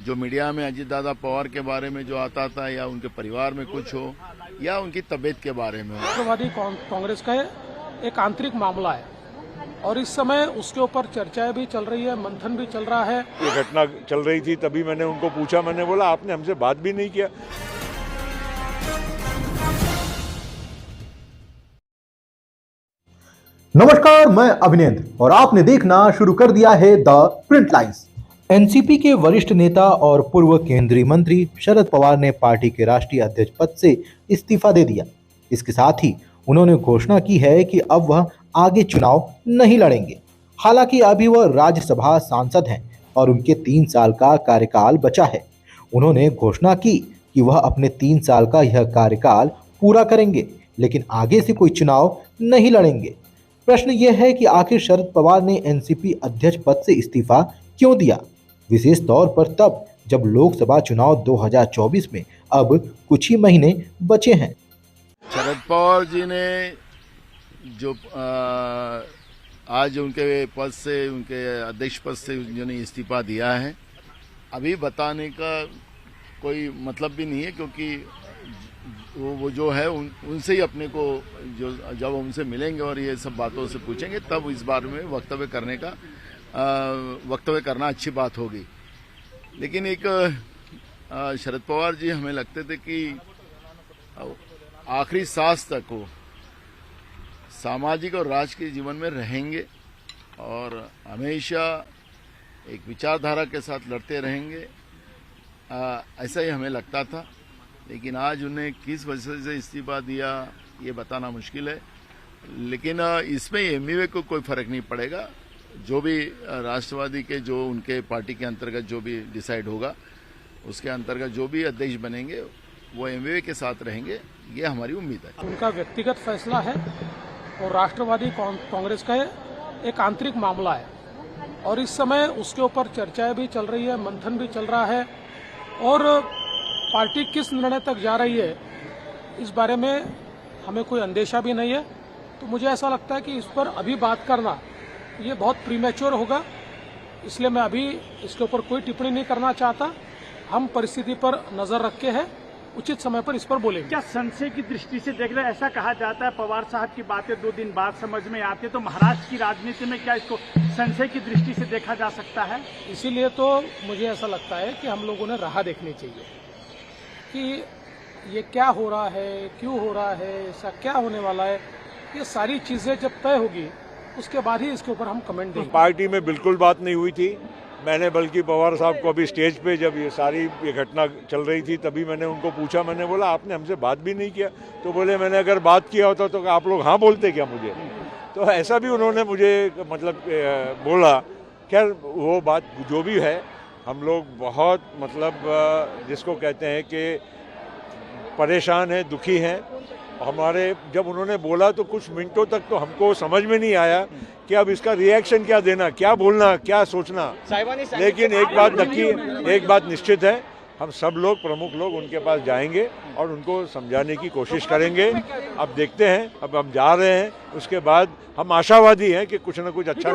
जो मीडिया में अजीत दादा पवार के बारे में जो आता था या उनके परिवार में कुछ हो या उनकी तबीयत के बारे में हो, राष्ट्रवादी कांग्रेस का एक आंतरिक मामला है और इस समय उसके ऊपर चर्चाएं भी चल रही है, मंथन भी चल रहा है। ये घटना चल रही थी तभी मैंने उनको पूछा, मैंने बोला आपने हमसे बात भी नहीं किया। नमस्कार, मैं अभिनेंद्र और आपने देखना शुरू कर दिया है द प्रिंट लाइन्स। एनसीपी के वरिष्ठ नेता और पूर्व केंद्रीय मंत्री शरद पवार ने पार्टी के राष्ट्रीय अध्यक्ष पद से इस्तीफा दे दिया। इसके साथ ही उन्होंने घोषणा की है कि अब वह आगे चुनाव नहीं लड़ेंगे। हालांकि अभी वह राज्यसभा सांसद हैं और उनके 3 साल का कार्यकाल बचा है। उन्होंने घोषणा की कि वह अपने 3 साल का यह कार्यकाल पूरा करेंगे, लेकिन आगे से कोई चुनाव नहीं लड़ेंगे। प्रश्न यह है कि आखिर शरद पवार ने एनसीपी अध्यक्ष पद से इस्तीफा क्यों दिया, विशेष तौर पर तब जब लोकसभा चुनाव 2024 में अब कुछ ही महीने बचे हैं। शरद पवार जी ने जो आज उनके पद से, उनके अध्यक्ष पद से उन्होंने इस्तीफा दिया है, अभी बताने का कोई मतलब भी नहीं है, क्योंकि वो जो है उनसे ही अपने को जो जब उनसे मिलेंगे और ये सब बातों से पूछेंगे तब इस बारे में वक्तव्य करना अच्छी बात होगी। लेकिन एक शरद पवार जी हमें लगते थे कि आखिरी सांस तक वो सामाजिक और राजकीय जीवन में रहेंगे और हमेशा एक विचारधारा के साथ लड़ते रहेंगे, ऐसा ही हमें लगता था। लेकिन आज उन्हें किस वजह से इस्तीफा दिया ये बताना मुश्किल है। लेकिन इसमें एमवीए को कोई फर्क नहीं पड़ेगा। जो भी राष्ट्रवादी के जो उनके पार्टी के अंतर्गत जो भी डिसाइड होगा, उसके अंतर्गत जो भी अध्यक्ष बनेंगे वो एमवीए के साथ रहेंगे, ये हमारी उम्मीद है। उनका व्यक्तिगत फैसला है और राष्ट्रवादी कांग्रेस का एक आंतरिक मामला है और इस समय उसके ऊपर चर्चाएं भी चल रही है, मंथन भी चल रहा है और पार्टी किस निर्णय तक जा रही है इस बारे में हमें कोई अंदेशा भी नहीं है। तो मुझे ऐसा लगता है कि इस पर अभी बात करना ये बहुत प्रीमेच्योर होगा, इसलिए मैं अभी इसके ऊपर कोई टिप्पणी नहीं करना चाहता। हम परिस्थिति पर नजर रख के हैं, उचित समय पर इस पर बोलेंगे। क्या संशय की दृष्टि से देख रहे, ऐसा कहा जाता है पवार साहब की बातें 2 दिन बाद समझ में आती है, तो महाराष्ट्र की राजनीति में क्या इसको संशय की दृष्टि से देखा जा सकता है? इसीलिए तो मुझे ऐसा लगता है कि हम लोगों ने राह देखनी चाहिए कि ये क्या हो रहा है, क्यों हो रहा है, ऐसा क्या होने वाला है। ये सारी चीजें जब तय होगी उसके बाद ही इसके ऊपर हम कमेंट देंगे। पार्टी में बिल्कुल बात नहीं हुई थी। मैंने बल्कि पवार साहब को अभी स्टेज पे जब ये घटना चल रही थी तभी मैंने उनको पूछा, मैंने बोला आपने हमसे बात भी नहीं किया। तो बोले मैंने अगर बात किया होता तो आप लोग हाँ बोलते क्या मुझे। तो ऐसा भी उन्होंने मुझे मतलब बोला। खैर वो बात जो भी है, हम लोग बहुत मतलब जिसको कहते हैं कि परेशान हैं, दुखी हैं। हमारे जब उन्होंने बोला तो कुछ मिनटों तक तो हमको समझ में नहीं आया कि अब इसका रिएक्शन क्या देना, क्या बोलना, क्या सोचना। लेकिन एक बात निश्चित है, हम सब लोग प्रमुख लोग उनके पास जाएंगे और उनको समझाने की कोशिश करेंगे। अब देखते हैं, अब हम जा रहे हैं, उसके बाद हम आशावादी हैं कि कुछ न कुछ अच्छा